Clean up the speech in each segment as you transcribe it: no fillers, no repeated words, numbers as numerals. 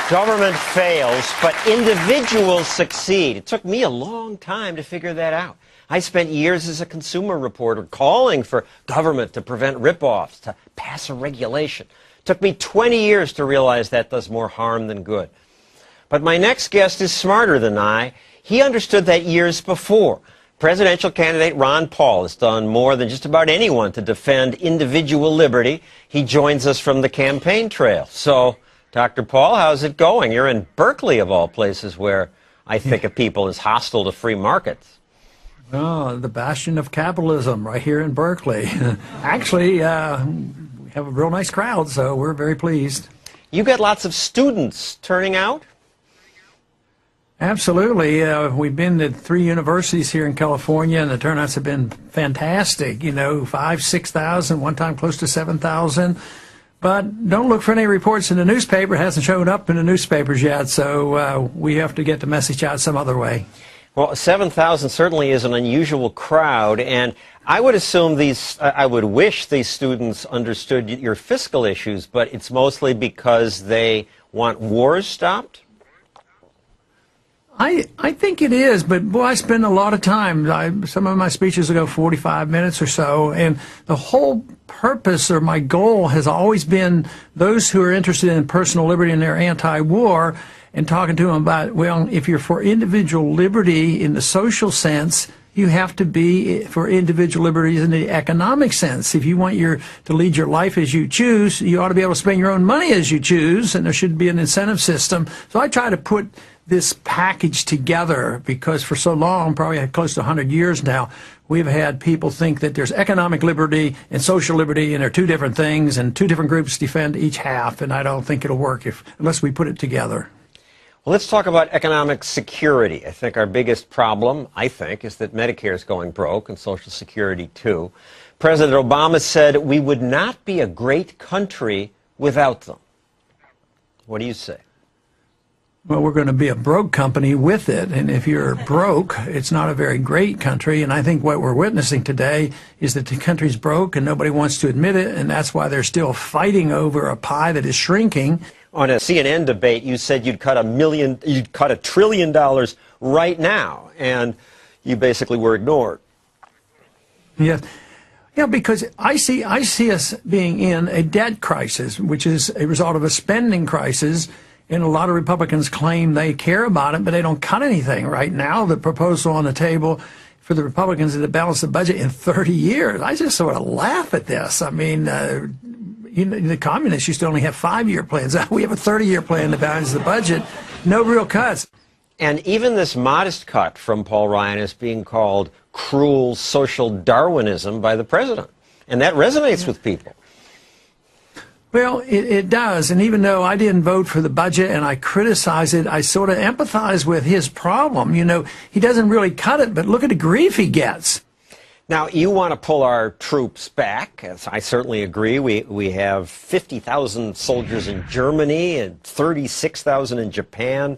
Government fails, but individuals succeed. It took me a long time to figure that out. I spent years as a consumer reporter calling for government to prevent ripoffs, to pass a regulation. It took me 20 years to realize that does more harm than good. But my next guest is smarter than I. He understood that years before. Presidential candidate Ron Paul has done more than just about anyone to defend individual liberty. He joins us from the campaign trail. So, Dr. Paul, how's it going? You're in Berkeley, of all places, where I think of people as hostile to free markets. Oh, the bastion of capitalism right here in Berkeley. Actually, we have a real nice crowd, so we're very pleased. You get lots of students turning out? Absolutely. We've been to 3 universities here in California, and the turnouts have been fantastic. 5,000, 6,000, one time close to 7,000. But don't look for any reports in the newspaper. It hasn't shown up in the newspapers yet, so we have to get the message out some other way. Well, 7,000 certainly is an unusual crowd, and I would assume I would wish these students understood your fiscal issues, but it's mostly because they want wars stopped? I think it is, but boy, I spend a lot of time. Some of my speeches will go 45 minutes or so, and the whole purpose or my goal has always been those who are interested in personal liberty and they're anti-war, and talking to them about, well, if you're for individual liberty in the social sense, you have to be for individual liberties in the economic sense. If you want to lead your life as you choose, you ought to be able to spend your own money as you choose, and there should be an incentive system. So I try to put this package together because for so long, probably close to 100 years now, we've had people think that there's economic liberty and social liberty, and they're 2 different things, and 2 different groups defend each half, and I don't think it'll work unless we put it together. Well, let's talk about economic security. I think our biggest problem, is that Medicare is going broke and Social Security too. President Obama said we would not be a great country without them. What do you say? Well, we're going to be a broke company with it, and if you're broke, it's not a very great country, and I think what we're witnessing today is that the country's broke and nobody wants to admit it, and that's why they're still fighting over a pie that is shrinking. On a CNN debate, you said you'd cut $1 trillion right now, and you basically were ignored. Yeah, because I see us being in a debt crisis, which is a result of a spending crisis. And a lot of Republicans claim they care about it, but they don't cut anything. Right now, the proposal on the table for the Republicans is to balance the budget in 30 years. I just sort of laugh at this. I mean, the communists used to only have 5-year plans. We have a 30-year plan to balance the budget. No real cuts. And even this modest cut from Paul Ryan is being called cruel social Darwinism by the president. And that resonates with people. Well, it does, and even though I didn't vote for the budget and I criticize it, I sort of empathize with his problem. He doesn't really cut it, but look at the grief he gets. Now, you want to pull our troops back. As I certainly agree. We have 50,000 soldiers in Germany and 36,000 in Japan.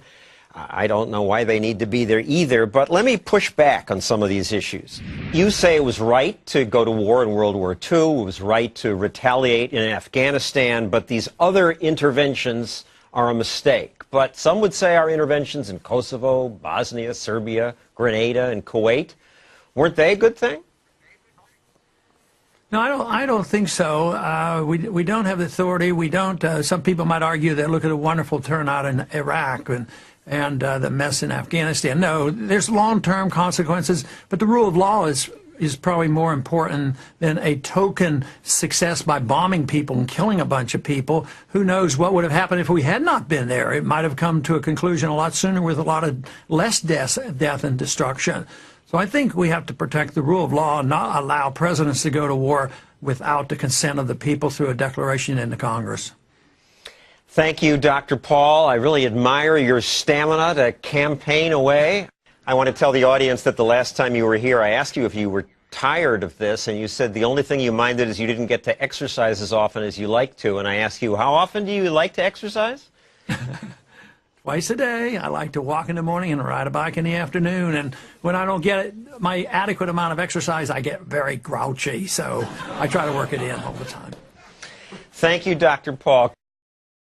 I don't know why they need to be there either, but let me push back on some of these issues. You say it was right to go to war in World War II, it was right to retaliate in Afghanistan, but these other interventions are a mistake. But some would say our interventions in Kosovo, Bosnia, Serbia, Grenada, and Kuwait, weren't they a good thing? No, I don't think so. We don't have the authority. We don't. Some people might argue that look at the wonderful turnout in Iraq and the mess in Afghanistan. No, there's long-term consequences, but the rule of law is probably more important than a token success by bombing people and killing a bunch of people. Who knows what would have happened if we had not been there? It might have come to a conclusion a lot sooner with a lot of less death and destruction. So I think we have to protect the rule of law and not allow presidents to go to war without the consent of the people through a declaration in the Congress. Thank you, Dr. Paul. I really admire your stamina to campaign away. I want to tell the audience that the last time you were here, I asked you if you were tired of this, and you said the only thing you minded is you didn't get to exercise as often as you like to. And I asked you, how often do you like to exercise? Twice a day. I like to walk in the morning and ride a bike in the afternoon. And when I don't get my adequate amount of exercise, I get very grouchy. So I try to work it in all the time. Thank you, Dr. Paul.